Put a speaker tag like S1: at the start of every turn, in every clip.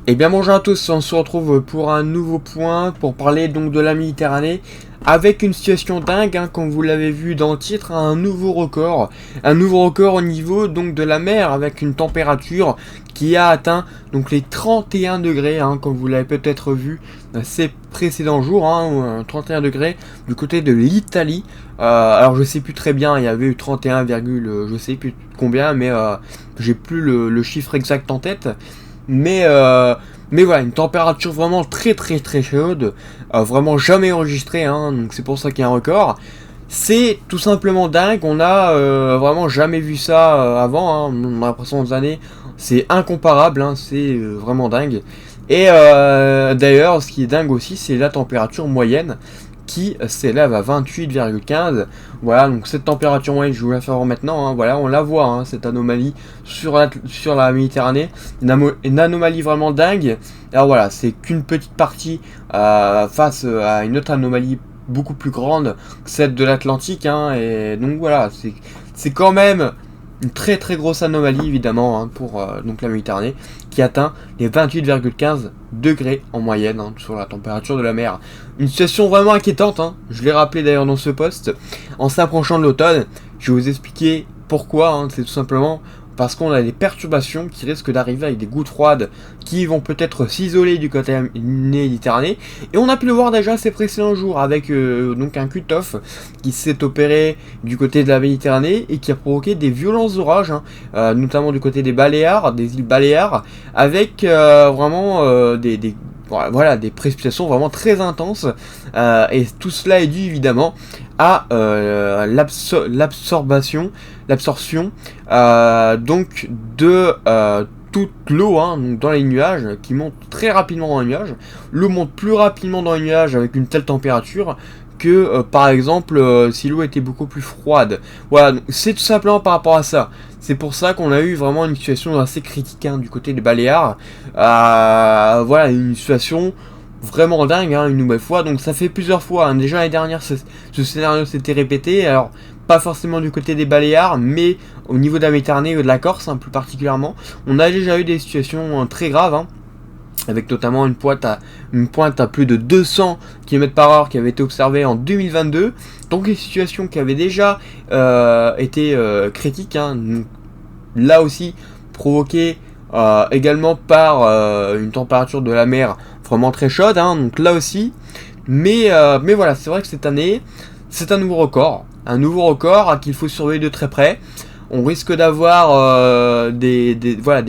S1: Eh bien bonjour à tous, on se retrouve pour un nouveau point pour parler donc de la Méditerranée avec une situation dingue, comme vous l'avez vu dans le titre, un nouveau record au niveau donc de la mer avec une température qui a atteint donc les 31 degrés, comme vous l'avez peut-être vu ces précédents jours, 31 degrés du côté de l'Italie. Alors je sais plus très bien, il y avait eu 31, je sais plus combien, mais j'ai plus le chiffre exact en tête. Mais voilà, une température vraiment très chaude, vraiment jamais enregistrée, donc c'est pour ça qu'il y a un record. C'est tout simplement dingue, on a vraiment jamais vu ça avant, dans les précédentes années, c'est incomparable, c'est vraiment dingue. Et d'ailleurs, ce qui est dingue aussi, c'est la température moyenne qui s'élève à 28,15. Voilà, donc cette température moyenne, je vous la faire maintenant. Voilà, on la voit, cette anomalie sur la Méditerranée. Une anomalie vraiment dingue. Alors voilà, c'est qu'une petite partie face à une autre anomalie beaucoup plus grande que celle de l'Atlantique. Et donc voilà, c'est quand même une très grosse anomalie évidemment pour donc la Méditerranée qui atteint les 28,15 degrés en moyenne sur la température de la mer. Une situation vraiment inquiétante, je l'ai rappelé d'ailleurs dans ce post. En s'approchant de l'automne, je vais vous expliquer pourquoi. C'est tout simplement parce qu'on a des perturbations qui risquent d'arriver avec des gouttes froides qui vont peut-être s'isoler du côté Méditerranée. Et on a pu le voir déjà ces précédents jours avec donc un cut-off qui s'est opéré du côté de la Méditerranée et qui a provoqué des violents orages, notamment du côté des Baléares, des îles Baléares, avec vraiment des précipitations vraiment très intenses. Et tout cela est dû évidemment à l'absorption donc de toute l'eau dans les nuages qui monte très rapidement dans les nuages. L'eau monte plus rapidement dans les nuages avec une telle température que par exemple si l'eau était beaucoup plus froide. Voilà, c'est tout simplement par rapport à ça. C'est pour ça qu'on a eu vraiment une situation assez critique du côté des Baléares. Voilà, une situation vraiment dingue, une nouvelle fois. Donc ça fait plusieurs fois, déjà l'année dernière ce scénario s'était répété. Alors pas forcément du côté des Baléares, mais au niveau de la Méditerranée et de la Corse plus particulièrement. On a déjà eu des situations très graves, avec notamment une pointe à plus de 200 km/h qui avait été observée en 2022. Donc des situations qui avaient déjà été critiques, là aussi provoquées également par une température de la mer vraiment très chaude, donc là aussi. Mais voilà, c'est vrai que cette année, c'est un nouveau record qu'il faut surveiller de très près. On risque d'avoir des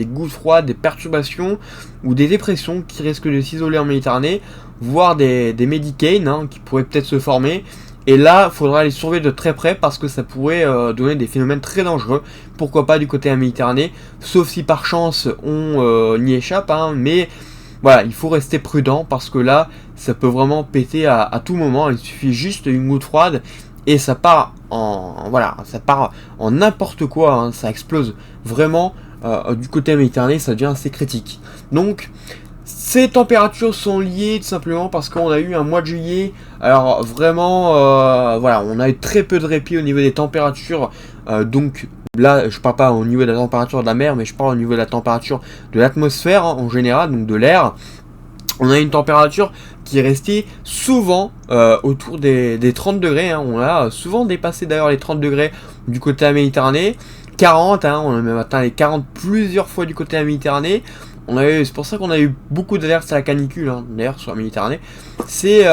S1: gouttes froides, des perturbations ou des dépressions qui risquent de s'isoler en Méditerranée, voire des médicanes qui pourraient peut-être se former. Et là, il faudra les surveiller de très près parce que ça pourrait donner des phénomènes très dangereux. Pourquoi pas du côté de la Méditerranée, sauf si par chance on y échappe, mais voilà, il faut rester prudent parce que là, ça peut vraiment péter à tout moment. Il suffit juste d'une goutte froide et ça part en n'importe quoi, ça explose vraiment du côté Méditerranée, ça devient assez critique. Donc ces températures sont liées tout simplement parce qu'on a eu un mois de juillet, alors vraiment on a eu très peu de répit au niveau des températures, donc là je parle pas au niveau de la température de la mer, mais je parle au niveau de la température de l'atmosphère en général, donc de l'air. On a une température qui est restée souvent autour des 30 degrés. On a souvent dépassé d'ailleurs les 30 degrés du côté de la Méditerranée. 40, on a même atteint les 40 plusieurs fois du côté de la Méditerranée. C'est pour ça qu'on a eu beaucoup d'alertes à la canicule, d'ailleurs sur la Méditerranée. C'est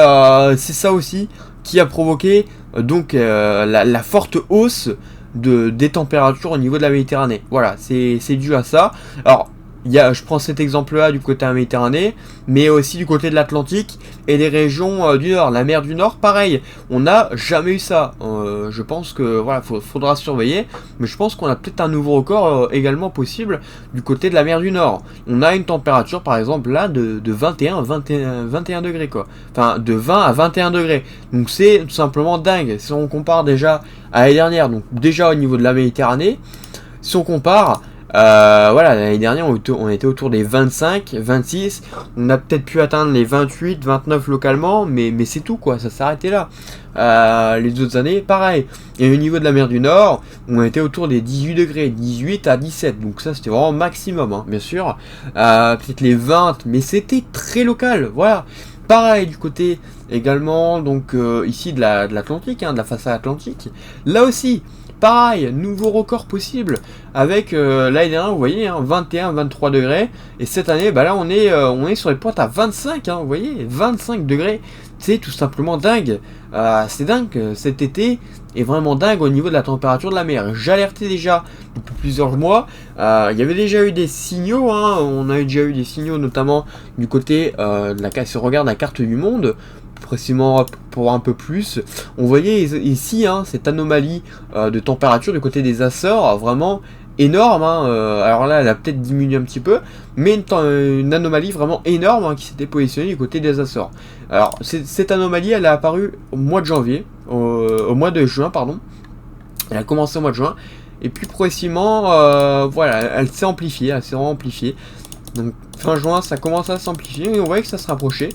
S1: ça aussi qui a provoqué donc la forte hausse des températures au niveau de la Méditerranée. Voilà, c'est dû à ça. Alors, je prends cet exemple-là du côté de la Méditerranée, mais aussi du côté de l'Atlantique et des régions du Nord. La mer du Nord, pareil, on n'a jamais eu ça. Je pense que faudra surveiller, mais je pense qu'on a peut-être un nouveau record également possible du côté de la mer du Nord. On a une température, par exemple, là, de 21 degrés, quoi. Enfin, de 20 à 21 degrés. Donc c'est tout simplement dingue. Si on compare déjà à l'année dernière, donc déjà au niveau de la Méditerranée, si on compare Voilà, l'année dernière on était autour des 25, 26, on a peut-être pu atteindre les 28, 29 localement, mais c'est tout quoi, ça s'est arrêté là. Les autres années, pareil. Et au niveau de la mer du Nord, on était autour des 18 degrés, 18 à 17, donc ça c'était vraiment maximum, hein, bien sûr. Peut-être les 20, mais c'était très local, voilà. Pareil du côté également, donc ici de l'Atlantique, hein, de la façade atlantique. Là aussi, pareil, nouveau record possible avec l'année dernière, vous voyez, hein, 21, 23 degrés. Et cette année, bah là, on est sur les pointes à 25, hein, vous voyez, 25 degrés. C'est tout simplement dingue. C'est dingue, cet été est vraiment dingue au niveau de la température de la mer. J'alertais déjà depuis plusieurs mois. Il y avait déjà eu des signaux, hein, on a déjà eu des signaux notamment du côté de si on regarde la carte du monde, précisément pour un peu plus, on voyait ici hein, cette anomalie de température du côté des Açores, vraiment énorme, hein. Alors là elle a peut-être diminué un petit peu, mais une anomalie vraiment énorme hein, qui s'était positionnée du côté des Açores. Alors cette anomalie elle est apparue au mois de janvier, au mois de juin pardon, elle a commencé au mois de juin, et puis progressivement voilà, elle s'est amplifiée, vraiment amplifiée. Donc fin juin ça commence à s'amplifier et on voyait que ça se rapprochait.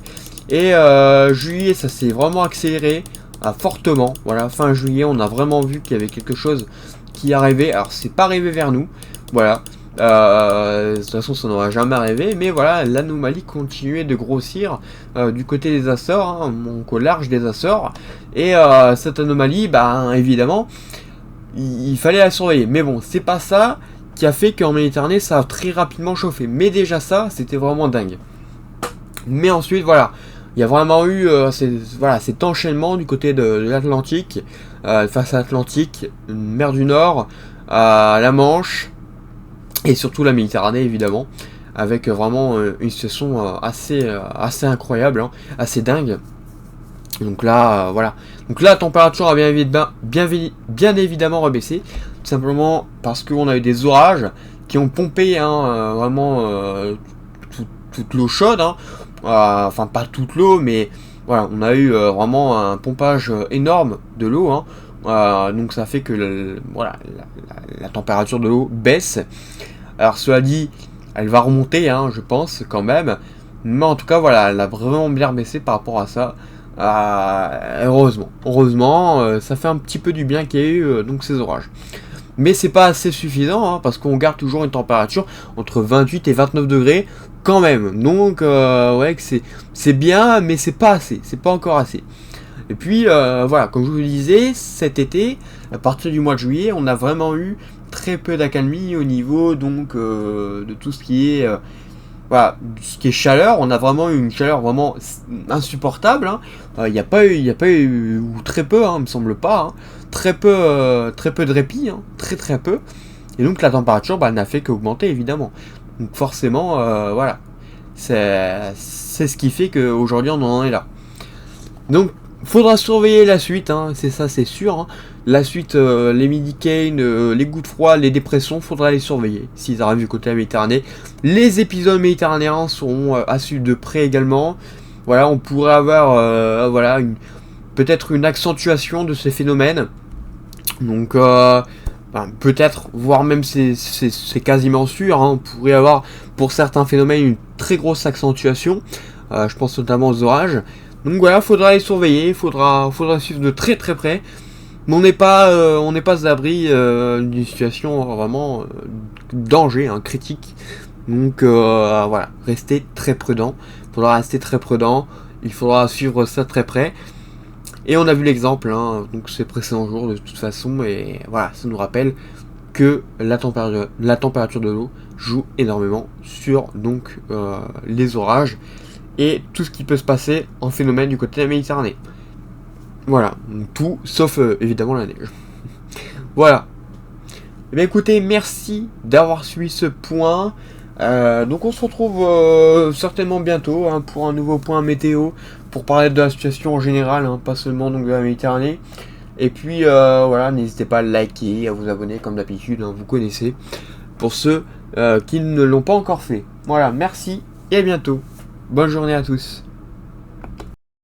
S1: Et juillet ça s'est vraiment accéléré fortement. Voilà, fin juillet on a vraiment vu qu'il y avait quelque chose qui arrivait. Alors c'est pas arrivé vers nous. Voilà. De toute façon ça n'aura jamais arrivé. Mais voilà, l'anomalie continuait de grossir du côté des Açores, hein, donc au large des Açores. Et cette anomalie, bah évidemment, il fallait la surveiller. Mais bon, c'est pas ça qui a fait qu'en Méditerranée ça a très rapidement chauffé. Mais déjà ça, c'était vraiment dingue. Mais ensuite, voilà, il y a vraiment eu cet enchaînement du côté de l'Atlantique, face à l'Atlantique, mer du Nord, la Manche, et surtout la Méditerranée évidemment, avec vraiment une situation assez incroyable, hein, assez dingue. Donc là, voilà. Donc là, la température a bien évidemment rebaissé, tout simplement parce qu'on a eu des orages qui ont pompé hein, vraiment toute l'eau chaude, hein. Enfin pas toute l'eau, mais voilà, on a eu vraiment un pompage énorme de l'eau, hein. Donc ça fait que la température de l'eau baisse. Alors cela dit, elle va remonter, hein, je pense quand même, mais en tout cas voilà, elle a vraiment bien baissé par rapport à ça. Heureusement, ça fait un petit peu du bien qu'il y ait eu donc ces orages. Mais c'est pas assez suffisant hein, parce qu'on garde toujours une température entre 28 et 29 degrés quand même. Donc ouais, que c'est bien, mais c'est pas assez, c'est pas encore assez. Et puis voilà, comme je vous le disais, cet été, à partir du mois de juillet, on a vraiment eu très peu d'accalmie au niveau donc de tout ce qui est voilà, ce qui est chaleur. On a vraiment eu une chaleur vraiment insupportable, hein. Il n'y a pas eu, ou très peu, hein, il me semble pas, hein. Très peu de répit, hein, très peu. Et donc la température bah, n'a fait qu'augmenter évidemment. Donc forcément, voilà, c'est ce qui fait qu'aujourd'hui on en est là. Donc faudra surveiller la suite, hein, c'est ça, c'est sûr, hein. La suite, les midi-cane, les gouttes froides, les dépressions, faudra les surveiller s'ils arrivent du côté de la Méditerranée. Les épisodes méditerranéens seront à suivre de près également. Voilà, on pourrait avoir voilà, peut-être une accentuation de ces phénomènes. Donc peut-être, voire même c'est quasiment sûr, hein, on pourrait avoir pour certains phénomènes une très grosse accentuation. Je pense notamment aux orages. Donc voilà, faudra les surveiller, faudra suivre de très près. Mais on n'est pas à l'abri d'une situation vraiment danger, hein, critique. Donc voilà, restez très prudent. Il faudra rester très prudent. Il faudra suivre ça très près. Et on a vu l'exemple, hein, donc ces précédents jours de toute façon. Et voilà, ça nous rappelle que la température de l'eau joue énormément sur donc les orages et tout ce qui peut se passer en phénomène du côté de la Méditerranée. Voilà, tout sauf évidemment la neige. Voilà. Eh bien écoutez, merci d'avoir suivi ce point. Donc on se retrouve certainement bientôt hein, pour un nouveau point météo, pour parler de la situation en général, hein, pas seulement donc de la Méditerranée. Et puis voilà, n'hésitez pas à liker, à vous abonner comme d'habitude, hein, vous connaissez. Pour ceux qui ne l'ont pas encore fait. Voilà, merci et à bientôt. Bonne journée à tous.